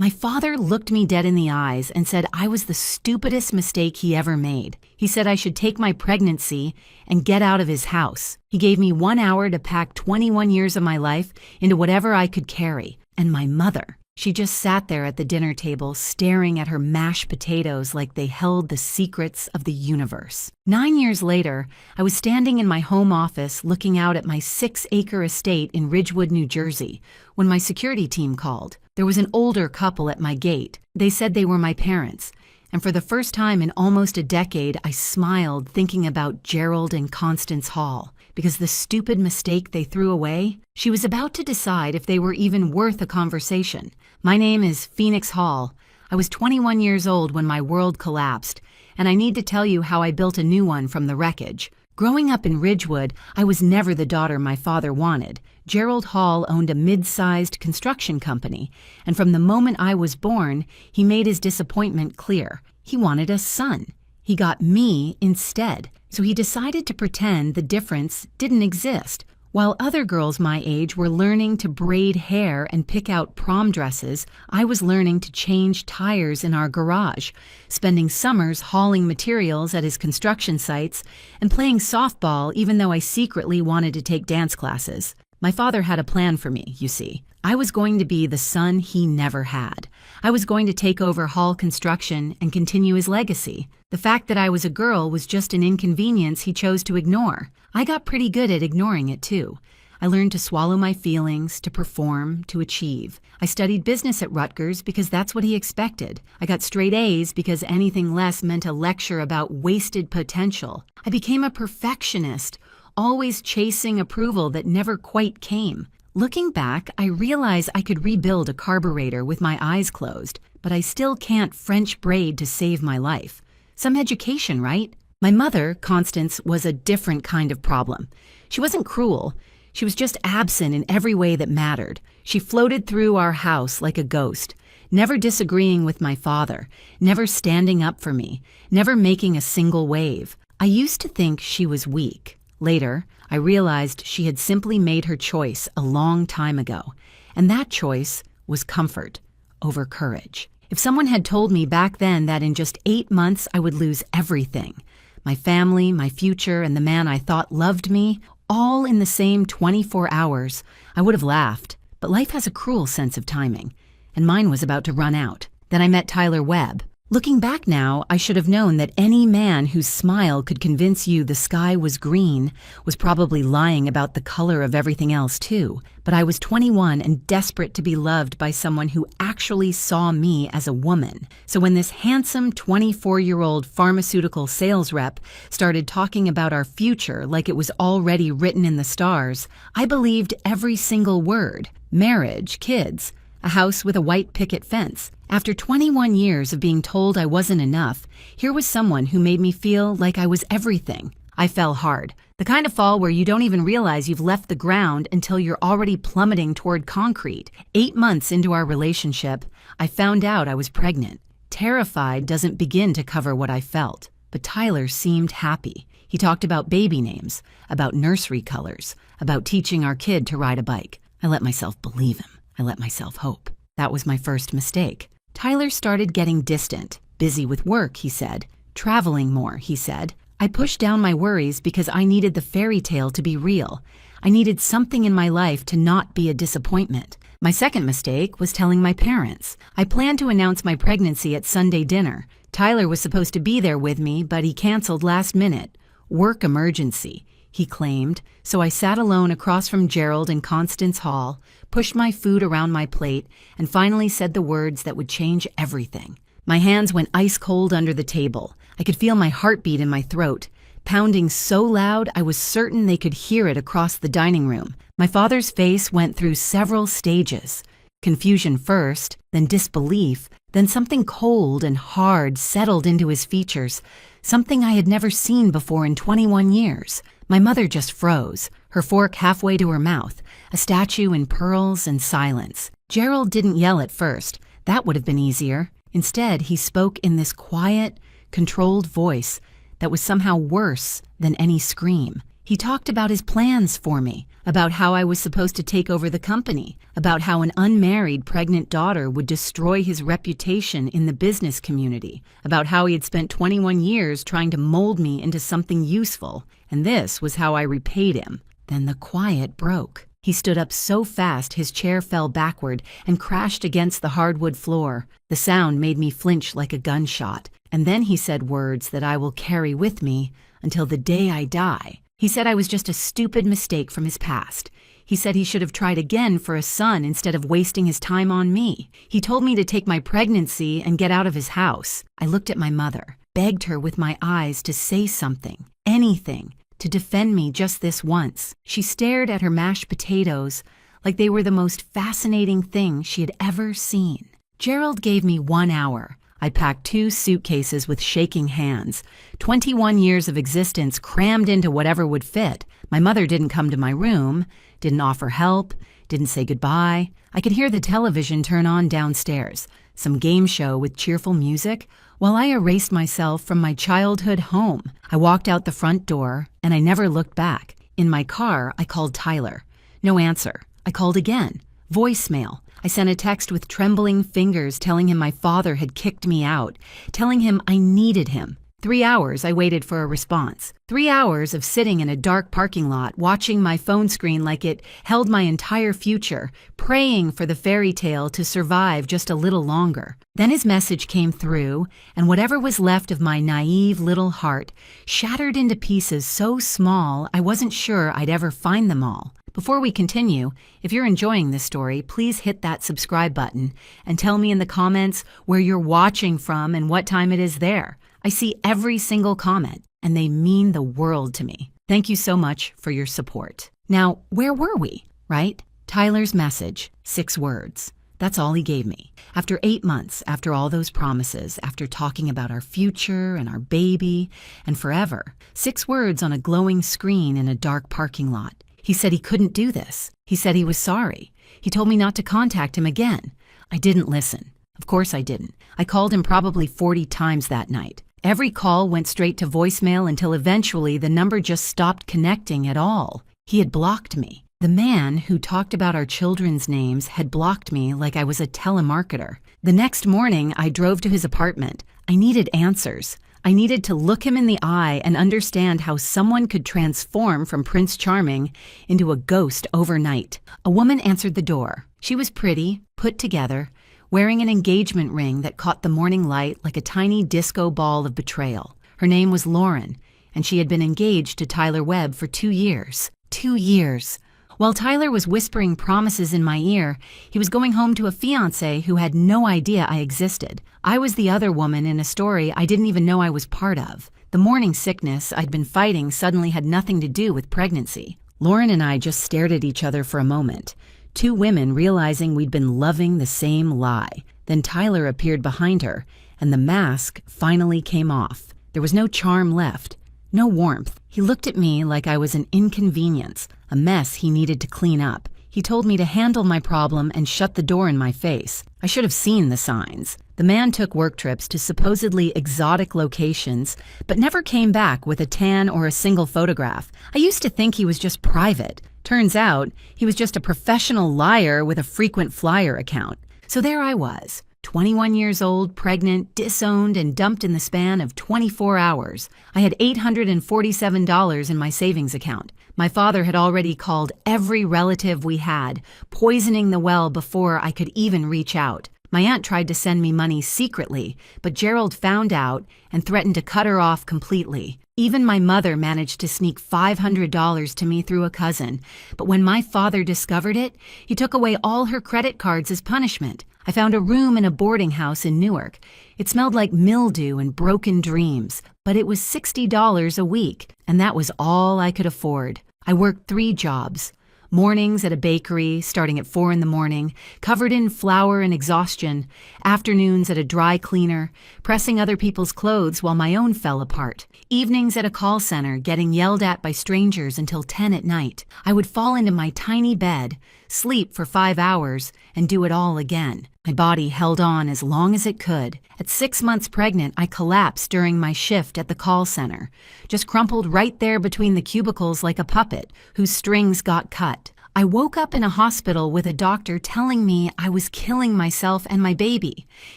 My father looked me dead in the eyes and said I was the stupidest mistake he ever made. He said I should take my pregnancy and get out of his house. He gave me 1 hour to pack 21 years of my life into whatever I could carry. And my mother, she just sat there at the dinner table staring at her mashed potatoes like they held the secrets of the universe. 9 years later, I was standing in my home office looking out at my 6-acre estate in Ridgewood, New Jersey, when my security team called. There was an older couple at my gate. They said they were my parents. And for the first time in almost a decade, I smiled thinking about Gerald and Constance Hall. Because the stupid mistake they threw away, she was about to decide if they were even worth a conversation. My name is Phoenix Hall. I was 21 years old when my world collapsed, and I need to tell you how I built a new one from the wreckage. Growing up in Ridgewood, I was never the daughter my father wanted. Gerald Hall owned a mid-sized construction company, and from the moment I was born, he made his disappointment clear. He wanted a son. He got me instead, so he decided to pretend the difference didn't exist. While other girls my age were learning to braid hair and pick out prom dresses, I was learning to change tires in our garage, spending summers hauling materials at his construction sites, and playing softball even though I secretly wanted to take dance classes. My father had a plan for me, you see. I was going to be the son he never had. I was going to take over Hall Construction and continue his legacy. The fact that I was a girl was just an inconvenience he chose to ignore. I got pretty good at ignoring it too. I learned to swallow my feelings, to perform, to achieve. I studied business at Rutgers because that's what he expected. I got straight A's because anything less meant a lecture about wasted potential. I became a perfectionist, always chasing approval that never quite came. Looking back, I realize I could rebuild a carburetor with my eyes closed, but I still can't French braid to save my life. Some education, right? My mother, Constance, was a different kind of problem. She wasn't cruel. She was just absent in every way that mattered. She floated through our house like a ghost, never disagreeing with my father, never standing up for me, never making a single wave. I used to think she was weak. Later, I realized she had simply made her choice a long time ago, and that choice was comfort over courage. If someone had told me back then that in just 8 months I would lose everything, my family, my future, and the man I thought loved me, all in the same 24 hours, I would have laughed. But life has a cruel sense of timing, and mine was about to run out. Then I met Tyler Webb. Looking back now, I should have known that any man whose smile could convince you the sky was green was probably lying about the color of everything else too. But I was 21 and desperate to be loved by someone who actually saw me as a woman. So when this handsome 24-year-old pharmaceutical sales rep started talking about our future like it was already written in the stars, I believed every single word. Marriage, kids, a house with a white picket fence. After 21 years of being told I wasn't enough, here was someone who made me feel like I was everything. I fell hard. The kind of fall where you don't even realize you've left the ground until you're already plummeting toward concrete. 8 months into our relationship, I found out I was pregnant. Terrified doesn't begin to cover what I felt, but Tyler seemed happy. He talked about baby names, about nursery colors, about teaching our kid to ride a bike. I let myself believe him. I let myself hope. That was my first mistake. Tyler started getting distant. Busy with work, he said. Traveling more, he said. I pushed down my worries because I needed the fairy tale to be real. I needed something in my life to not be a disappointment. My second mistake was telling my parents. I planned to announce my pregnancy at Sunday dinner. Tyler was supposed to be there with me, but he canceled last minute. Work emergency, he claimed, so I sat alone across from Gerald and Constance Hall, pushed my food around my plate, and finally said the words that would change everything. My hands went ice cold under the table. I could feel my heartbeat in my throat, pounding so loud I was certain they could hear it across the dining room. My father's face went through several stages. Confusion first, then disbelief, then something cold and hard settled into his features, something I had never seen before in 21 years. My mother just froze, her fork halfway to her mouth, a statue in pearls and silence. Gerald didn't yell at first. That would have been easier. Instead, he spoke in this quiet, controlled voice that was somehow worse than any scream. He talked about his plans for me, about how I was supposed to take over the company, about how an unmarried pregnant daughter would destroy his reputation in the business community, about how he had spent 21 years trying to mold me into something useful, and this was how I repaid him. Then the quiet broke. He stood up so fast his chair fell backward and crashed against the hardwood floor. The sound made me flinch like a gunshot, and then he said words that I will carry with me until the day I die. He said I was just a stupid mistake from his past. He said he should have tried again for a son instead of wasting his time on me. He told me to take my pregnancy and get out of his house. I looked at my mother, begged her with my eyes to say something, anything, to defend me just this once. She stared at her mashed potatoes like they were the most fascinating thing she had ever seen. Gerald gave me 1 hour. I packed 2 suitcases with shaking hands. 21 years of existence crammed into whatever would fit. My mother didn't come to my room, didn't offer help, didn't say goodbye. I could hear the television turn on downstairs, some game show with cheerful music, while I erased myself from my childhood home. I walked out the front door, and I never looked back. In my car, I called Tyler. No answer. I called again. Voicemail. I sent a text with trembling fingers telling him my father had kicked me out, telling him I needed him. 3 hours I waited for a response. 3 hours of sitting in a dark parking lot, watching my phone screen like it held my entire future, praying for the fairy tale to survive just a little longer. Then his message came through, and whatever was left of my naive little heart shattered into pieces so small I wasn't sure I'd ever find them all. Before we continue, if you're enjoying this story, please hit that subscribe button and tell me in the comments where you're watching from and what time it is there. I see every single comment, and they mean the world to me. Thank you so much for your support. Now, where were we, right? Tyler's message, 6 words. That's all he gave me. After 8 months, after all those promises, after talking about our future and our baby and forever, 6 words on a glowing screen in a dark parking lot. He said he couldn't do this. He said he was sorry. He told me not to contact him again. I didn't listen. Of course I didn't. I called him probably 40 times that night. Every call went straight to voicemail until eventually the number just stopped connecting at all. He had blocked me. The man who talked about our children's names had blocked me like I was a telemarketer. The next morning, I drove to his apartment. I needed answers. I needed to look him in the eye and understand how someone could transform from Prince Charming into a ghost overnight. A woman answered the door. She was pretty, put together, wearing an engagement ring that caught the morning light like a tiny disco ball of betrayal. Her name was Lauren, and she had been engaged to Tyler Webb for 2 years. 2 years. While Tyler was whispering promises in my ear, he was going home to a fiancé who had no idea I existed. I was the other woman in a story I didn't even know I was part of. The morning sickness I'd been fighting suddenly had nothing to do with pregnancy. Lauren and I just stared at each other for a moment. 2 women realizing we'd been loving the same lie. Then Tyler appeared behind her, and the mask finally came off. There was no charm left. No warmth. He looked at me like I was an inconvenience, a mess he needed to clean up. He told me to handle my problem and shut the door in my face. I should have seen the signs. The man took work trips to supposedly exotic locations, but never came back with a tan or a single photograph. I used to think he was just private. Turns out, he was just a professional liar with a frequent flyer account. So there I was. 21 years old, pregnant, disowned, and dumped in the span of 24 hours. I had $847 in my savings account. My father had already called every relative we had, poisoning the well before I could even reach out. My aunt tried to send me money secretly, but Gerald found out and threatened to cut her off completely. Even my mother managed to sneak $500 to me through a cousin, but when my father discovered it, he took away all her credit cards as punishment. I found a room in a boarding house in Newark. It smelled like mildew and broken dreams, but it was $60 a week, and that was all I could afford. I worked 3 jobs. Mornings at a bakery, starting at 4 in the morning, covered in flour and exhaustion. Afternoons at a dry cleaner, pressing other people's clothes while my own fell apart. Evenings at a call center, getting yelled at by strangers until 10 at night. I would fall into my tiny bed, sleep for 5 hours, and do it all again. My body held on as long as it could. At 6 months pregnant, I collapsed during my shift at the call center, just crumpled right there between the cubicles like a puppet whose strings got cut. I woke up in a hospital with a doctor telling me I was killing myself and my baby.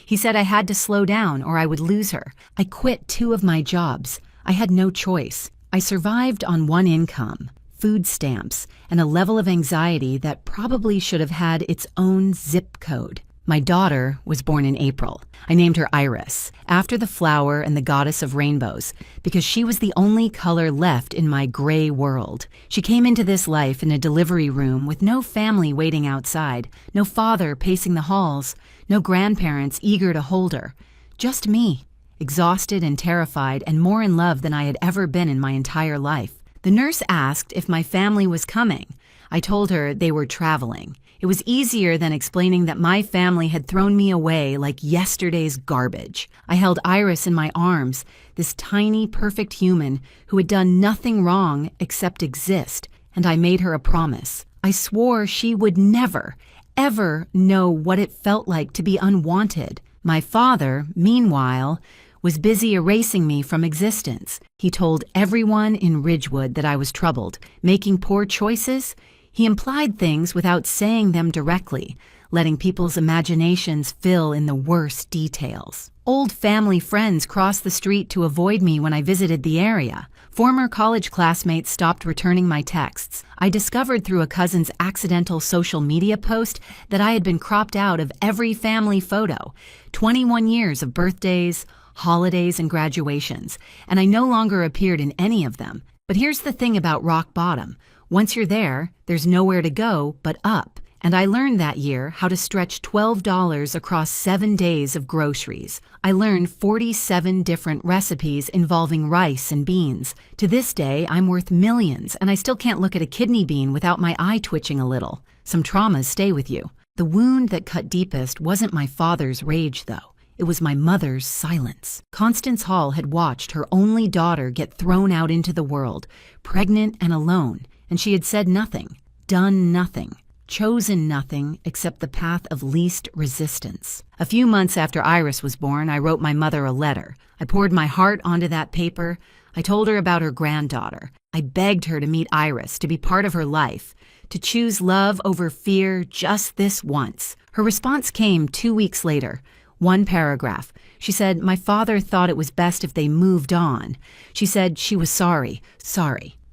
He said I had to slow down or I would lose her. I quit 2 of my jobs. I had no choice. I survived on one income, food stamps, and a level of anxiety that probably should have had its own zip code. My daughter was born in April. I named her Iris, after the flower and the goddess of rainbows, because she was the only color left in my gray world. She came into this life in a delivery room with no family waiting outside, no father pacing the halls, no grandparents eager to hold her. Just me, exhausted and terrified and more in love than I had ever been in my entire life. The nurse asked if my family was coming. I told her they were traveling. It was easier than explaining that my family had thrown me away like yesterday's garbage. I held Iris in my arms, this tiny, perfect human who had done nothing wrong except exist, and I made her a promise. I swore she would never, ever know what it felt like to be unwanted. My father, meanwhile, was busy erasing me from existence. He told everyone in Ridgewood that I was troubled, making poor choices. He implied things without saying them directly, letting people's imaginations fill in the worst details. Old family friends crossed the street to avoid me when I visited the area. Former college classmates stopped returning my texts. I discovered through a cousin's accidental social media post that I had been cropped out of every family photo, 21 years of birthdays, holidays, and graduations, and I no longer appeared in any of them. But here's the thing about rock bottom. Once you're there, there's nowhere to go but up. And I learned that year how to stretch $12 across 7 days of groceries. I learned 47 different recipes involving rice and beans. To this day, I'm worth millions, and I still can't look at a kidney bean without my eye twitching a little. Some traumas stay with you. The wound that cut deepest wasn't my father's rage, though. It was my mother's silence. Constance Hall had watched her only daughter get thrown out into the world, pregnant and alone. And she had said nothing, done nothing, chosen nothing except the path of least resistance. A few months after Iris was born, I wrote my mother a letter. I poured my heart onto that paper. I told her about her granddaughter. I begged her to meet Iris, to be part of her life, to choose love over fear just this once. Her response came 2 weeks later. 1 paragraph. She said, "My father thought it was best if they moved on." She said she was sorry.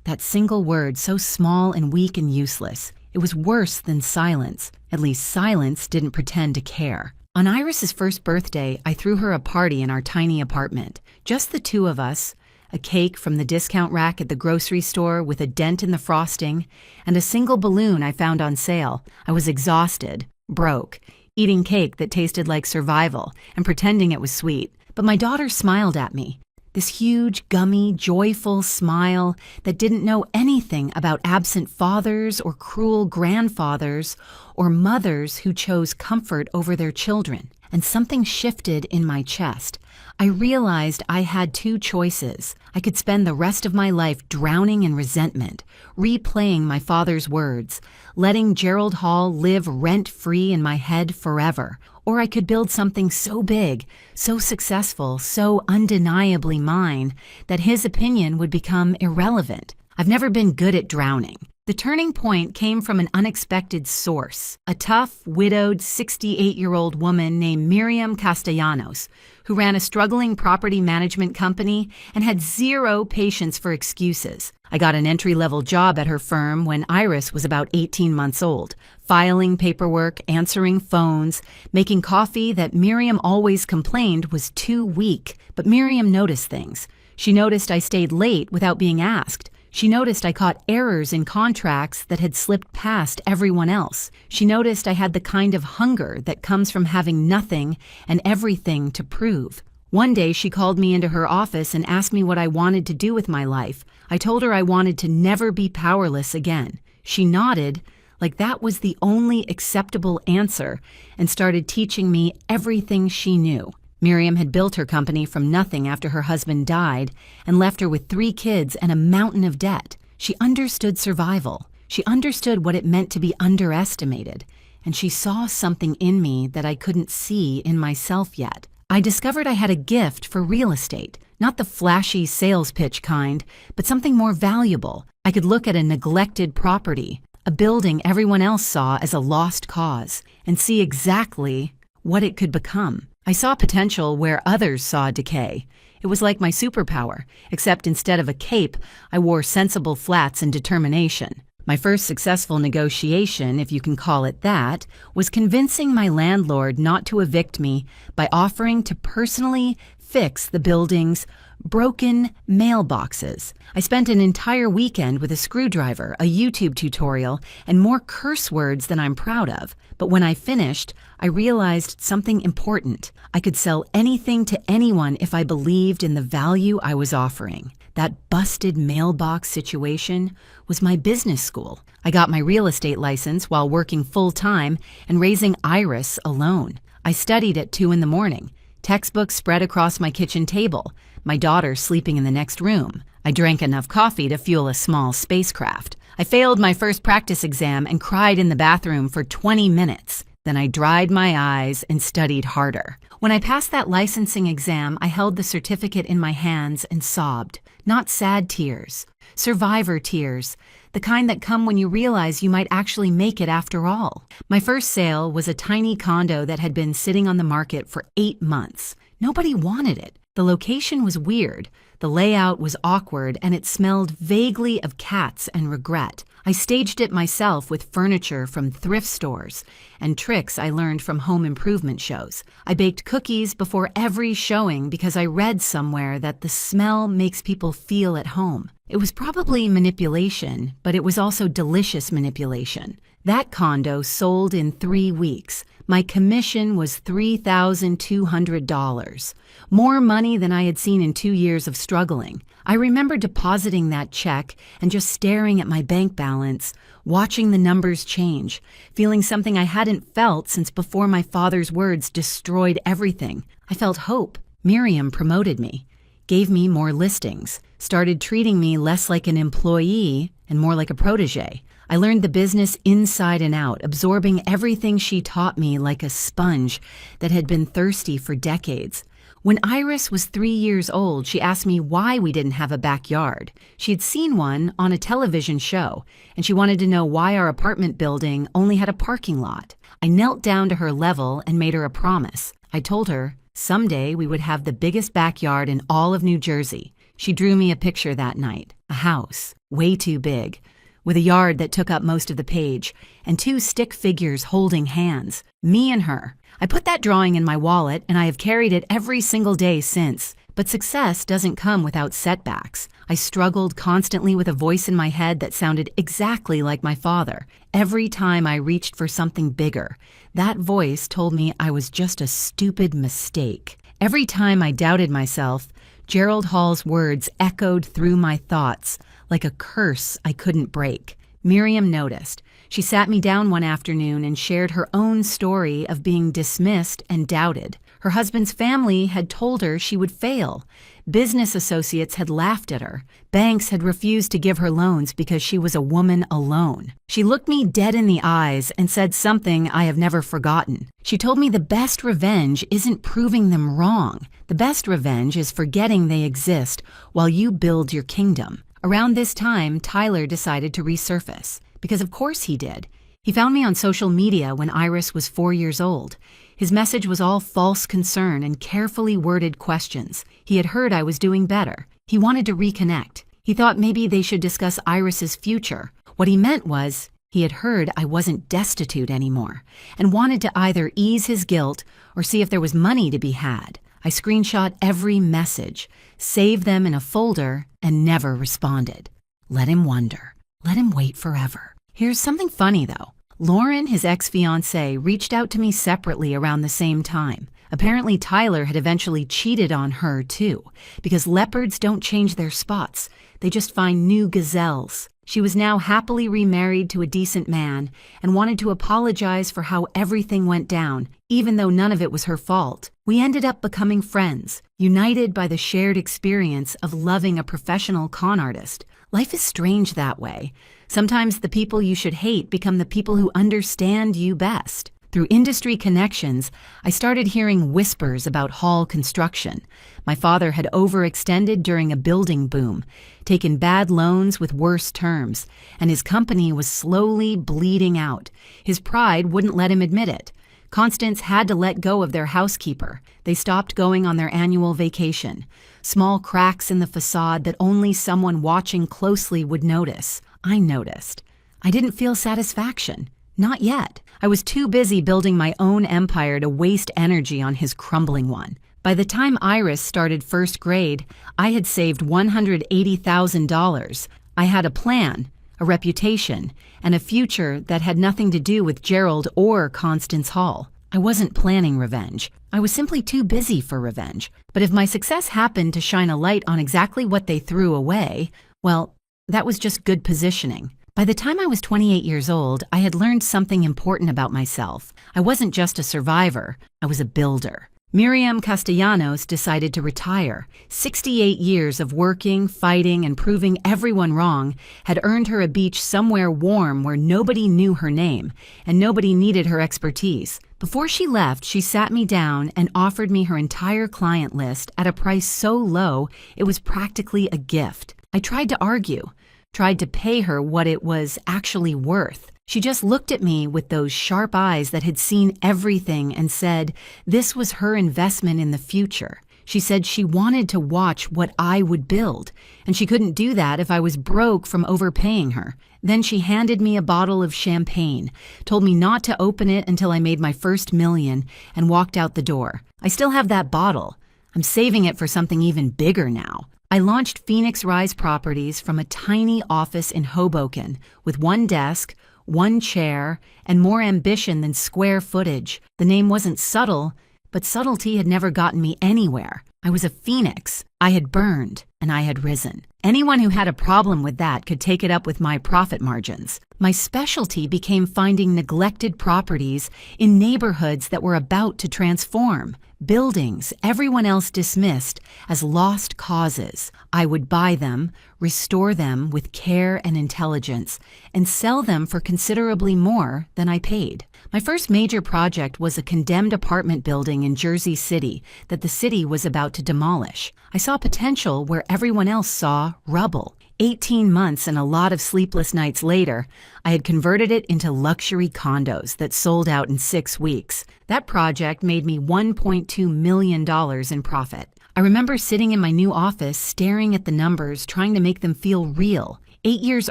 That single word, so small and weak and useless. It was worse than silence. At least silence didn't pretend to care. On Iris's first birthday, I threw her a party in our tiny apartment. Just the 2 of us, a cake from the discount rack at the grocery store with a dent in the frosting, and a single balloon I found on sale. I was exhausted, broke, eating cake that tasted like survival and pretending it was sweet. But my daughter smiled at me. This huge, gummy, joyful smile that didn't know anything about absent fathers or cruel grandfathers or mothers who chose comfort over their children. And something shifted in my chest. I realized I had 2 choices. I could spend the rest of my life drowning in resentment, replaying my father's words, letting Gerald Hall live rent-free in my head forever. Or I could build something so big, so successful, so undeniably mine, that his opinion would become irrelevant. I've never been good at drowning. The turning point came from an unexpected source, a tough, widowed, 68-year-old woman named Miriam Castellanos, who ran a struggling property management company and had 0 patience for excuses. I got an entry-level job at her firm when Iris was about 18 months old, filing paperwork, answering phones, making coffee that Miriam always complained was too weak. But Miriam noticed things. She noticed I stayed late without being asked. She noticed I caught errors in contracts that had slipped past everyone else. She noticed I had the kind of hunger that comes from having nothing and everything to prove. One day she called me into her office and asked me what I wanted to do with my life. I told her I wanted to never be powerless again. She nodded, like that was the only acceptable answer, and started teaching me everything she knew. Miriam had built her company from nothing after her husband died and left her with 3 kids and a mountain of debt. She understood survival. She understood what it meant to be underestimated, and she saw something in me that I couldn't see in myself yet. I discovered I had a gift for real estate, not the flashy sales pitch kind, but something more valuable. I could look at a neglected property, a building everyone else saw as a lost cause, and see exactly what it could become. I saw potential where others saw decay. It was like my superpower, except instead of a cape, I wore sensible flats and determination. My first successful negotiation, if you can call it that, was convincing my landlord not to evict me by offering to personally fix the building's broken mailboxes. I spent an entire weekend with a screwdriver, a YouTube tutorial, and more curse words than I'm proud of. But when I finished, I realized something important. I could sell anything to anyone if I believed in the value I was offering. That busted mailbox situation was my business school. I got my real estate license while working full-time and raising Iris alone. I studied at 2 a.m, textbooks spread across my kitchen table, my daughter sleeping in the next room. I drank enough coffee to fuel a small spacecraft. I failed my first practice exam and cried in the bathroom for 20 minutes. Then I dried my eyes and studied harder. When I passed that licensing exam, I held the certificate in my hands and sobbed. Not sad tears, survivor tears, the kind that come when you realize you might actually make it after all. My first sale was a tiny condo that had been sitting on the market for 8 months. Nobody wanted it. The location was weird, the layout was awkward, and it smelled vaguely of cats and regret. I staged it myself with furniture from thrift stores and tricks I learned from home improvement shows. I baked cookies before every showing because I read somewhere that the smell makes people feel at home. It was probably manipulation, but it was also delicious manipulation. That condo sold in 3 weeks. My commission was $3,200, more money than I had seen in 2 years of struggling. I remember depositing that check and just staring at my bank balance, watching the numbers change, feeling something I hadn't felt since before my father's words destroyed everything. I felt hope. Miriam promoted me, gave me more listings, started treating me less like an employee and more like a protege. I learned the business inside and out, absorbing everything she taught me like a sponge that had been thirsty for decades. When Iris was 3 years old, she asked me why we didn't have a backyard. She had seen one on a television show, and she wanted to know why our apartment building only had a parking lot. I knelt down to her level and made her a promise. I told her someday we would have the biggest backyard in all of New Jersey. She drew me a picture that night, a house, way too big, with a yard that took up most of the page, and 2 stick figures holding hands, me and her. I put that drawing in my wallet, and I have carried it every single day since. But success doesn't come without setbacks. I struggled constantly with a voice in my head that sounded exactly like my father. Every time I reached for something bigger, that voice told me I was just a stupid mistake. Every time I doubted myself, Gerald Hall's words echoed through my thoughts like a curse I couldn't break. Miriam noticed. She sat me down one afternoon and shared her own story of being dismissed and doubted. Her husband's family had told her she would fail. Business associates had laughed at her. Banks had refused to give her loans because she was a woman alone. She looked me dead in the eyes and said something I have never forgotten. She told me the best revenge isn't proving them wrong. The best revenge is forgetting they exist while you build your kingdom. Around this time, Tyler decided to resurface. Because of course he did. He found me on social media when Iris was 4 years old. His message was all false concern and carefully worded questions. He had heard I was doing better. He wanted to reconnect. He thought maybe they should discuss Iris's future. What he meant was, he had heard I wasn't destitute anymore and wanted to either ease his guilt or see if there was money to be had. I screenshot every message, saved them in a folder, and never responded. Let him wonder. Let him wait forever. Here's something funny, though. Lauren, his ex-fiancée, reached out to me separately around the same time. Apparently, Tyler had eventually cheated on her, too, because leopards don't change their spots. They just find new gazelles. She was now happily remarried to a decent man and wanted to apologize for how everything went down, even though none of it was her fault. We ended up becoming friends, united by the shared experience of loving a professional con artist. Life is strange that way. Sometimes the people you should hate become the people who understand you best. Through industry connections, I started hearing whispers about hall construction. My father had overextended during a building boom, taken bad loans with worse terms, and his company was slowly bleeding out. His pride wouldn't let him admit it. Constance had to let go of their housekeeper. They stopped going on their annual vacation. Small cracks in the facade that only someone watching closely would notice. I noticed. I didn't feel satisfaction. Not yet. I was too busy building my own empire to waste energy on his crumbling one. By the time Iris started first grade, I had saved $180,000. I had a plan, a reputation, and a future that had nothing to do with Gerald or Constance Hall. I wasn't planning revenge. I was simply too busy for revenge. But if my success happened to shine a light on exactly what they threw away, well, that was just good positioning. By the time I was 28 years old, I had learned something important about myself. I wasn't just a survivor, I was a builder. Miriam Castellanos decided to retire. 68 years of working, fighting, and proving everyone wrong had earned her a beach somewhere warm where nobody knew her name, and nobody needed her expertise. Before she left, she sat me down and offered me her entire client list at a price so low it was practically a gift. I tried to argue. Tried to pay her what it was actually worth. She just looked at me with those sharp eyes that had seen everything and said this was her investment in the future. She said she wanted to watch what I would build, and she couldn't do that if I was broke from overpaying her. Then she handed me a bottle of champagne, told me not to open it until I made my first million, and walked out the door. I still have that bottle. I'm saving it for something even bigger now. I launched Phoenix Rise Properties from a tiny office in Hoboken with one desk, one chair, and more ambition than square footage. The name wasn't subtle, but subtlety had never gotten me anywhere. I was a phoenix. I had burned, and I had risen. Anyone who had a problem with that could take it up with my profit margins. My specialty became finding neglected properties in neighborhoods that were about to transform. Buildings everyone else dismissed as lost causes. I would buy them, restore them with care and intelligence, and sell them for considerably more than I paid. My first major project was a condemned apartment building in Jersey City that the city was about to demolish. I saw potential where everyone else saw rubble. 18 months and a lot of sleepless nights later, I had converted it into luxury condos that sold out in 6 weeks. That project made me $1.2 million in profit. I remember sitting in my new office staring at the numbers, trying to make them feel real. 8 years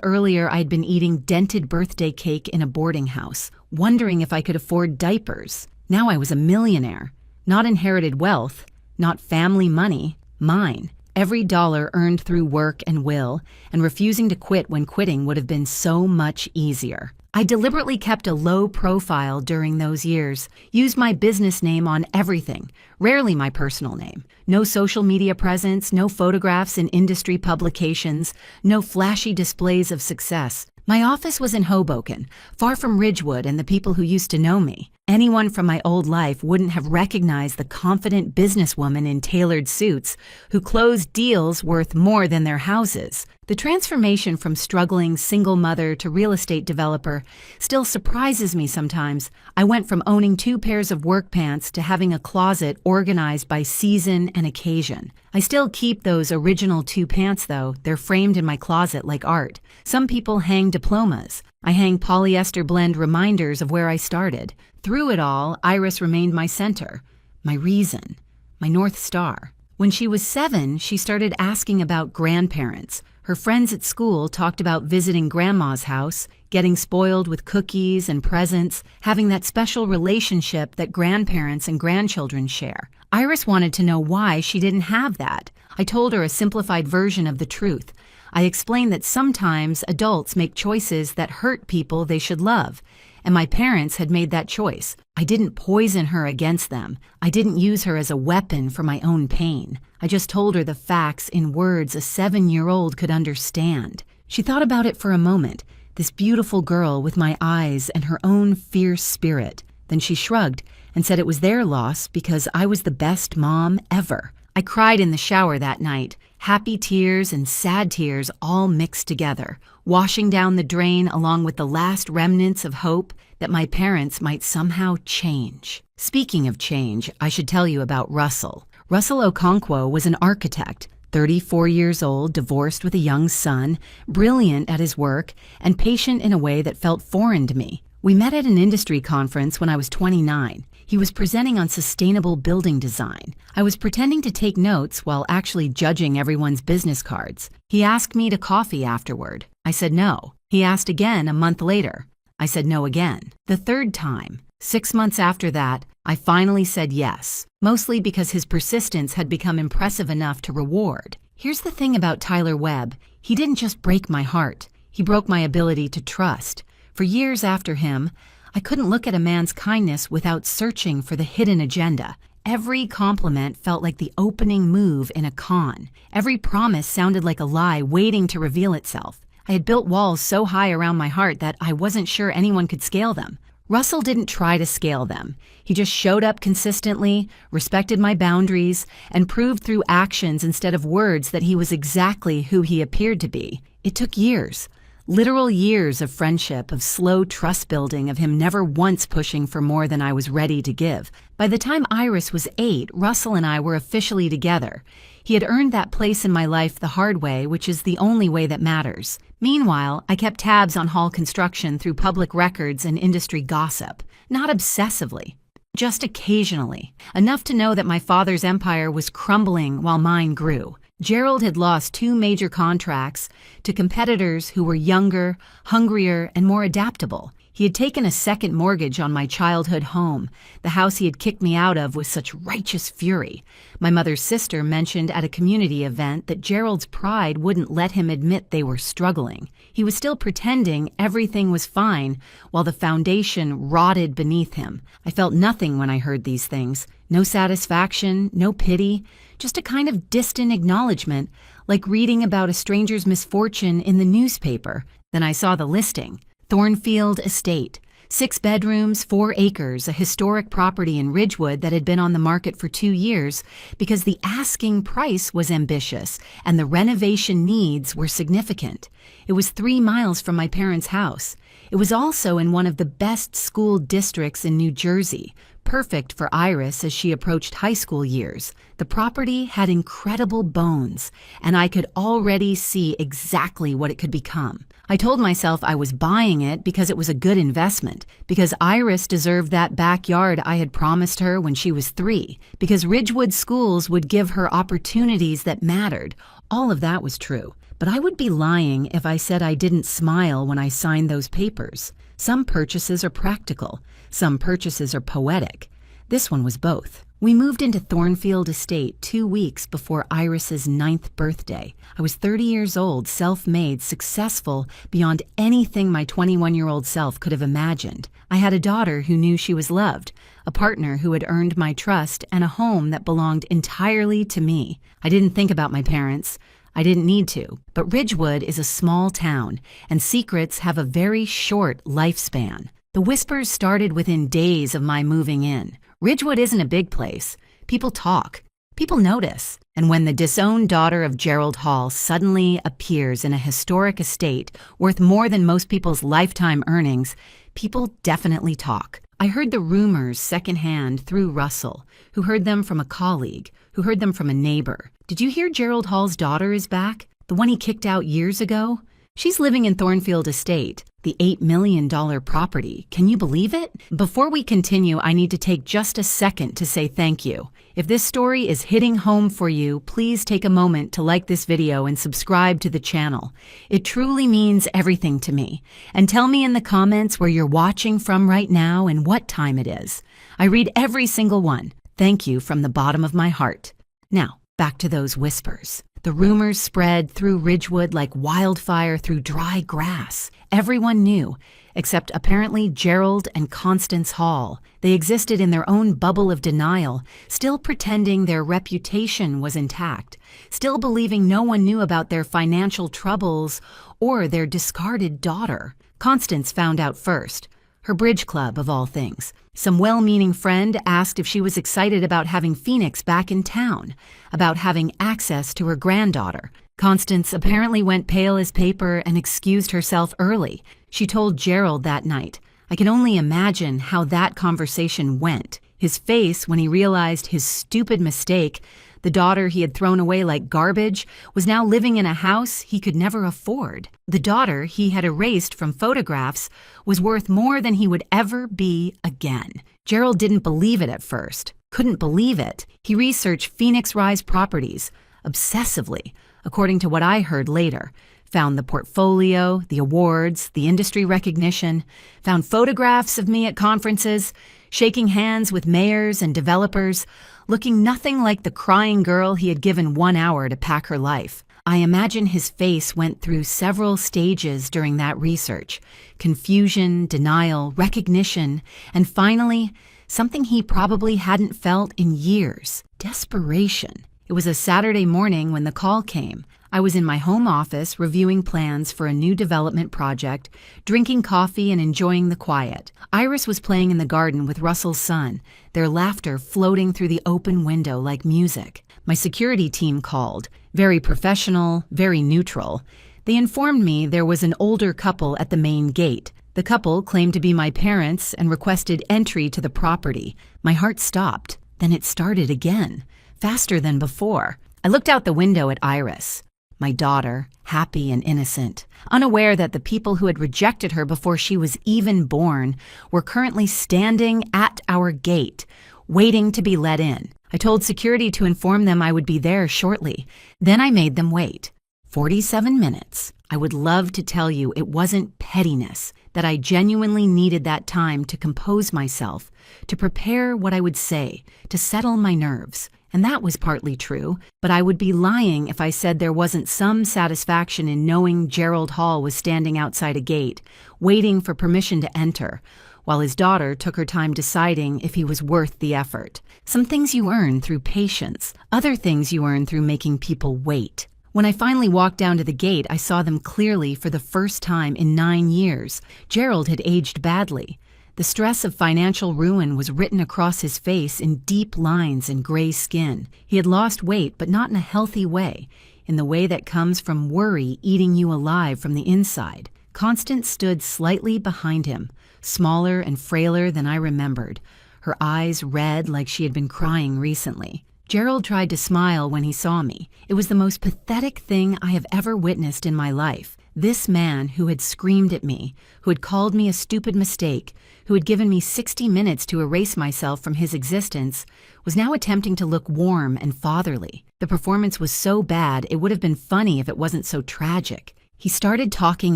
earlier, I had been eating dented birthday cake in a boarding house, wondering if I could afford diapers. Now I was a millionaire. Not inherited wealth, not family money, mine. Every dollar earned through work and will, and refusing to quit when quitting would have been so much easier. I deliberately kept a low profile during those years, used my business name on everything, rarely my personal name. No social media presence, no photographs in industry publications, no flashy displays of success. My office was in Hoboken, far from Ridgewood and the people who used to know me. Anyone from my old life wouldn't have recognized the confident businesswoman in tailored suits who closed deals worth more than their houses. The transformation from struggling single mother to real estate developer still surprises me sometimes. I went from owning 2 pairs of work pants to having a closet organized by season and occasion. I still keep those original 2 pants though. They're framed in my closet like art. Some people hang diplomas. I hang polyester blend reminders of where I started. Through it all, Iris remained my center, my reason, my North Star. When she was 7, she started asking about grandparents. Her friends at school talked about visiting grandma's house, getting spoiled with cookies and presents, having that special relationship that grandparents and grandchildren share. Iris wanted to know why she didn't have that. I told her a simplified version of the truth. I explained that sometimes adults make choices that hurt people they should love, and my parents had made that choice. I didn't poison her against them. I didn't use her as a weapon for my own pain. I just told her the facts in words a 7-year-old could understand. She thought about it for a moment, this beautiful girl with my eyes and her own fierce spirit. Then she shrugged and said it was their loss because I was the best mom ever. I cried in the shower that night, happy tears and sad tears all mixed together, washing down the drain along with the last remnants of hope that my parents might somehow change. Speaking of change, I should tell you about Russell. Russell Okonkwo was an architect, 34 years old, divorced with a young son, brilliant at his work, and patient in a way that felt foreign to me. We met at an industry conference when I was 29. He was presenting on sustainable building design. I was pretending to take notes while actually judging everyone's business cards. He asked me to coffee afterward. I said no. He asked again a month later. I said no again. The third time, 6 months after that, I finally said yes, mostly because his persistence had become impressive enough to reward. Here's the thing about Tyler Webb. He didn't just break my heart. He broke my ability to trust. For years after him, I couldn't look at a man's kindness without searching for the hidden agenda. Every compliment felt like the opening move in a con. Every promise sounded like a lie waiting to reveal itself. I had built walls so high around my heart that I wasn't sure anyone could scale them. Russell didn't try to scale them. He just showed up consistently, respected my boundaries, and proved through actions instead of words that he was exactly who he appeared to be. It took years. Literal years of friendship, of slow trust building, of him never once pushing for more than I was ready to give. By the time Iris was 8, Russell and I were officially together. He had earned that place in my life the hard way, which is the only way that matters. Meanwhile, I kept tabs on Hall Construction through public records and industry gossip. Not obsessively, just occasionally. Enough to know that my father's empire was crumbling while mine grew. Gerald had lost 2 major contracts to competitors who were younger, hungrier, and more adaptable. He had taken a second mortgage on my childhood home, the house he had kicked me out of with such righteous fury. My mother's sister mentioned at a community event that Gerald's pride wouldn't let him admit they were struggling. He was still pretending everything was fine while the foundation rotted beneath him. I felt nothing when I heard these things. No satisfaction, no pity, just a kind of distant acknowledgement, like reading about a stranger's misfortune in the newspaper. Then I saw the listing. Thornfield Estate, 6 bedrooms, 4 acres, a historic property in Ridgewood that had been on the market for 2 years because the asking price was ambitious and the renovation needs were significant. It was 3 miles from my parents' house. It was also in one of the best school districts in New Jersey, perfect for Iris as she approached high school years. The property had incredible bones, and I could already see exactly what it could become. I told myself I was buying it because it was a good investment, because Iris deserved that backyard I had promised her when she was 3, because Ridgewood schools would give her opportunities that mattered. All of that was true. But I would be lying if I said I didn't smile when I signed those papers. Some purchases are practical. Some purchases are poetic. This one was both. We moved into Thornfield Estate 2 weeks before Iris's 9th birthday. I was 30 years old, self-made, successful beyond anything my 21-year-old self could have imagined. I had a daughter who knew she was loved, a partner who had earned my trust, and a home that belonged entirely to me. I didn't think about my parents. I didn't need to, but Ridgewood is a small town, and secrets have a very short lifespan. The whispers started within days of my moving in. Ridgewood isn't a big place. People talk. People notice. And when the disowned daughter of Gerald Hall suddenly appears in a historic estate worth more than most people's lifetime earnings, people definitely talk. I heard the rumors secondhand through Russell, who heard them from a colleague, who heard them from a neighbor. Did you hear Gerald Hall's daughter is back? The one he kicked out years ago? She's living in Thornfield Estate, the $8 million property. Can you believe it? Before we continue, I need to take just a second to say thank you. If this story is hitting home for you, please take a moment to like this video and subscribe to the channel. It truly means everything to me. And tell me in the comments where you're watching from right now and what time it is. I read every single one. Thank you from the bottom of my heart. Now, back to those whispers. The rumors spread through Ridgewood like wildfire through dry grass. Everyone knew, except apparently Gerald and Constance Hall. They existed in their own bubble of denial, still pretending their reputation was intact, still believing no one knew about their financial troubles or their discarded daughter. Constance found out first. Her bridge club, of all things. Some well-meaning friend asked if she was excited about having Phoenix back in town, about having access to her granddaughter. Constance apparently went pale as paper and excused herself early. She told Gerald that night, "I can only imagine how that conversation went." His face when he realized his stupid mistake, the daughter he had thrown away like garbage, was now living in a house he could never afford. The daughter he had erased from photographs was worth more than he would ever be again. Gerald didn't believe it at first, couldn't believe it. He researched Phoenix Rise properties obsessively, according to what I heard later. Found the portfolio, the awards, the industry recognition, found photographs of me at conferences, shaking hands with mayors and developers, looking nothing like the crying girl he had given 1 hour to pack her life. I imagine his face went through several stages during that research: confusion, denial, recognition, and finally, something he probably hadn't felt in years: desperation. It was a Saturday morning when the call came. I was in my home office reviewing plans for a new development project, drinking coffee and enjoying the quiet. Iris was playing in the garden with Russell's son, their laughter floating through the open window like music. My security team called, very professional, very neutral. They informed me there was an older couple at the main gate. The couple claimed to be my parents and requested entry to the property. My heart stopped. Then it started again, faster than before. I looked out the window at Iris, my daughter, happy and innocent, unaware that the people who had rejected her before she was even born were currently standing at our gate, waiting to be let in. I told security to inform them I would be there shortly. Then I made them wait. 47 minutes. I would love to tell you it wasn't pettiness, that I genuinely needed that time to compose myself, to prepare what I would say, to settle my nerves. And that was partly true, but I would be lying if I said there wasn't some satisfaction in knowing Gerald Hall was standing outside a gate, waiting for permission to enter, while his daughter took her time deciding if he was worth the effort. Some things you earn through patience, other things you earn through making people wait. When I finally walked down to the gate, I saw them clearly for the first time in 9 years. Gerald had aged badly. The stress of financial ruin was written across his face in deep lines and gray skin. He had lost weight, but not in a healthy way, in the way that comes from worry eating you alive from the inside. Constance stood slightly behind him, smaller and frailer than I remembered, her eyes red like she had been crying recently. Gerald tried to smile when he saw me. It was the most pathetic thing I have ever witnessed in my life. This man who had screamed at me, who had called me a stupid mistake, who had given me 60 minutes to erase myself from his existence, was now attempting to look warm and fatherly. The performance was so bad it would have been funny if it wasn't so tragic. He started talking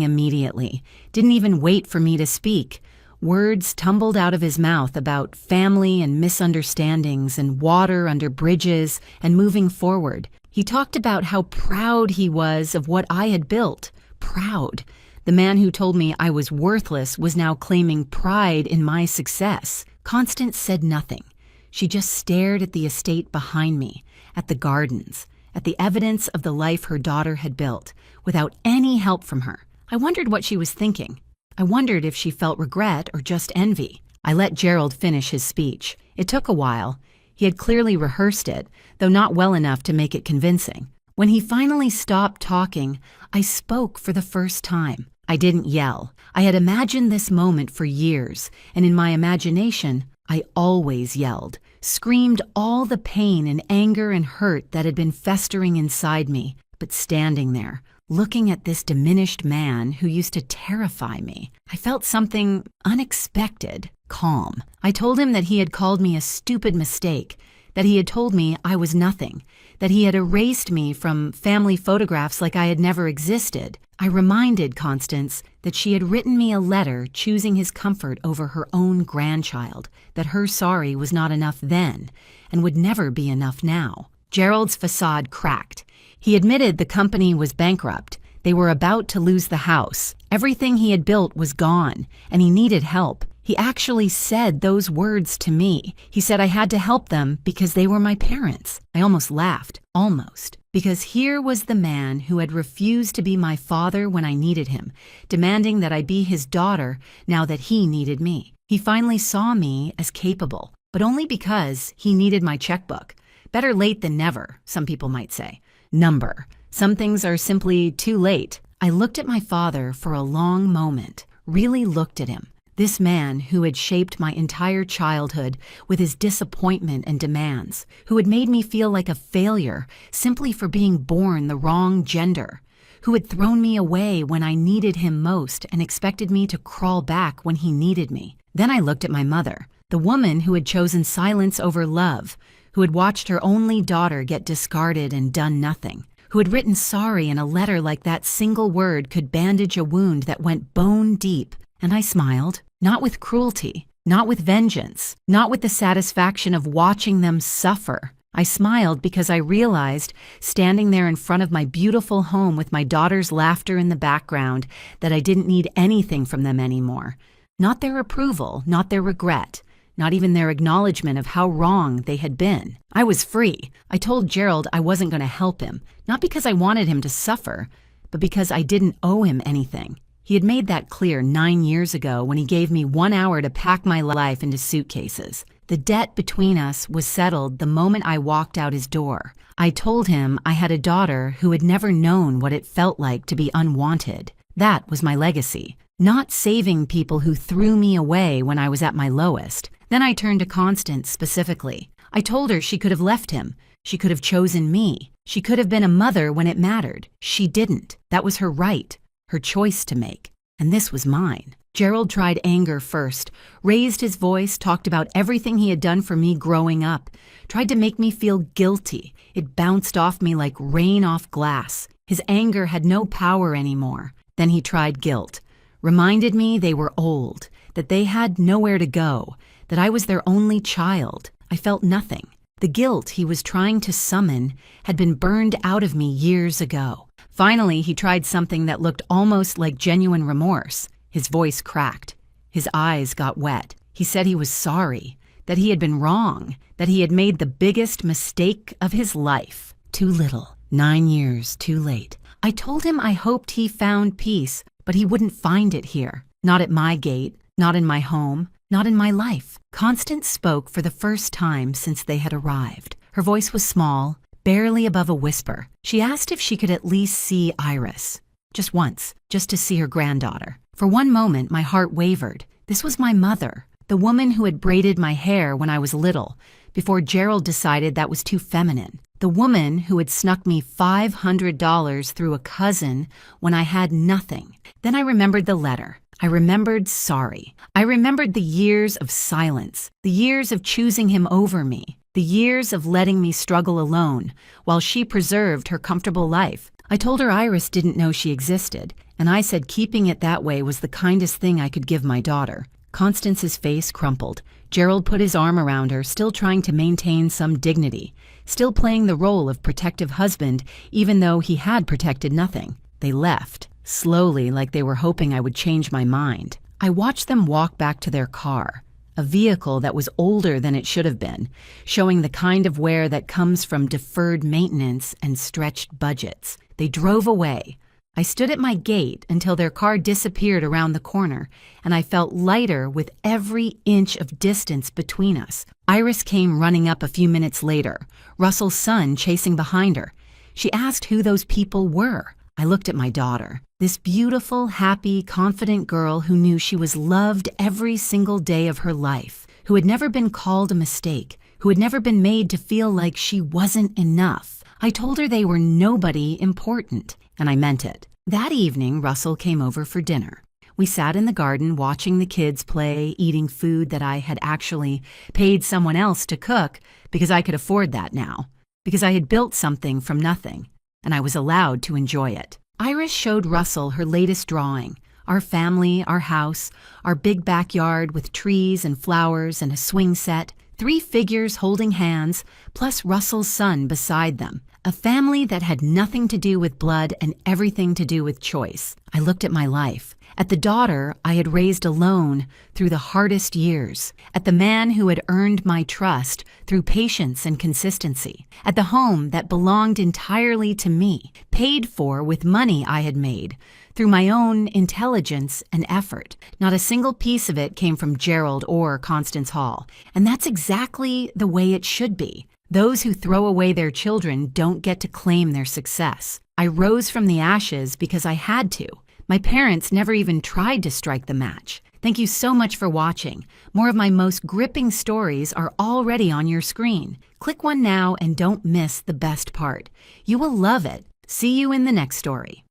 immediately, didn't even wait for me to speak. Words tumbled out of his mouth about family and misunderstandings and water under bridges and moving forward. He talked about how proud he was of what I had built. Proud. The man who told me I was worthless was now claiming pride in my success. Constance said nothing. She just stared at the estate behind me, at the gardens, at the evidence of the life her daughter had built, without any help from her. I wondered what she was thinking. I wondered if she felt regret or just envy. I let Gerald finish his speech. It took a while. He had clearly rehearsed it, though not well enough to make it convincing. When he finally stopped talking, I spoke for the first time. I didn't yell. I had imagined this moment for years, and in my imagination, I always yelled, screamed all the pain and anger and hurt that had been festering inside me, but standing there, looking at this diminished man who used to terrify me, I felt something unexpected, calm. I told him that he had called me a stupid mistake, that he had told me I was nothing, that he had erased me from family photographs like I had never existed. I reminded Constance that she had written me a letter choosing his comfort over her own grandchild, that her sorry was not enough then and would never be enough now. Gerald's facade cracked. He admitted the company was bankrupt. They were about to lose the house. Everything he had built was gone, and he needed help. He actually said those words to me. He said I had to help them because they were my parents. I almost laughed. Almost. Because here was the man who had refused to be my father when I needed him, demanding that I be his daughter now that he needed me. He finally saw me as capable, but only because he needed my checkbook. Better late than never, some people might say. Number. Some things are simply too late. I looked at my father for a long moment, really looked at him. This man who had shaped my entire childhood with his disappointment and demands, who had made me feel like a failure simply for being born the wrong gender, who had thrown me away when I needed him most and expected me to crawl back when he needed me. Then I looked at my mother, the woman who had chosen silence over love, who had watched her only daughter get discarded and done nothing, who had written sorry in a letter like that single word could bandage a wound that went bone deep. And I smiled, not with cruelty, not with vengeance, not with the satisfaction of watching them suffer. I smiled because I realized, standing there in front of my beautiful home with my daughter's laughter in the background, that I didn't need anything from them anymore. Not their approval, not their regret, not even their acknowledgement of how wrong they had been. I was free. I told Gerald I wasn't going to help him, not because I wanted him to suffer, but because I didn't owe him anything. He had made that clear 9 years ago when he gave me 1 hour to pack my life into suitcases. The debt between us was settled the moment I walked out his door. I told him I had a daughter who had never known what it felt like to be unwanted. That was my legacy, not saving people who threw me away when I was at my lowest. Then I turned to Constance specifically. I told her she could have left him. She could have chosen me. She could have been a mother when it mattered. She didn't. That was her right. Her choice to make, and this was mine. Gerald tried anger first, raised his voice, talked about everything he had done for me growing up, tried to make me feel guilty. It bounced off me like rain off glass. His anger had no power anymore. Then he tried guilt, reminded me they were old, that they had nowhere to go, that I was their only child. I felt nothing. The guilt he was trying to summon had been burned out of me years ago. Finally, he tried something that looked almost like genuine remorse. His voice cracked. His eyes got wet. He said he was sorry, that he had been wrong, that he had made the biggest mistake of his life. Too little. 9 years too late. I told him I hoped he found peace, but he wouldn't find it here. Not at my gate, not in my home, not in my life. Constance spoke for the first time since they had arrived. Her voice was small, barely above a whisper. She asked if she could at least see Iris. Just once, just to see her granddaughter. For one moment, my heart wavered. This was my mother, the woman who had braided my hair when I was little, before Gerald decided that was too feminine. The woman who had snuck me $500 through a cousin when I had nothing. Then I remembered the letter. I remembered sorry. I remembered the years of silence, the years of choosing him over me. The years of letting me struggle alone, while she preserved her comfortable life. I told her Iris didn't know she existed, and I said keeping it that way was the kindest thing I could give my daughter. Constance's face crumpled. Gerald put his arm around her, still trying to maintain some dignity, still playing the role of protective husband, even though he had protected nothing. They left, slowly, like they were hoping I would change my mind. I watched them walk back to their car. A vehicle that was older than it should have been, showing the kind of wear that comes from deferred maintenance and stretched budgets. They drove away. I stood at my gate until their car disappeared around the corner, and I felt lighter with every inch of distance between us. Iris came running up a few minutes later, Russell's son chasing behind her. She asked who those people were. I looked at my daughter, this beautiful, happy, confident girl who knew she was loved every single day of her life, who had never been called a mistake, who had never been made to feel like she wasn't enough. I told her they were nobody important, and I meant it. That evening, Russell came over for dinner. We sat in the garden watching the kids play, eating food that I had actually paid someone else to cook because I could afford that now, because I had built something from nothing, and I was allowed to enjoy it. Iris showed Russell her latest drawing, our family, our house, our big backyard with trees and flowers and a swing set, 3 figures holding hands, plus Russell's son beside them. A family that had nothing to do with blood and everything to do with choice. I looked at my life, At the daughter I had raised alone through the hardest years. At the man who had earned my trust through patience and consistency. At the home that belonged entirely to me, paid for with money I had made through my own intelligence and effort. Not a single piece of it came from Gerald or Constance Hall. And that's exactly the way it should be. Those who throw away their children don't get to claim their success. I rose from the ashes because I had to. My parents never even tried to strike the match. Thank you so much for watching. More of my most gripping stories are already on your screen. Click one now and don't miss the best part. You will love it. See you in the next story.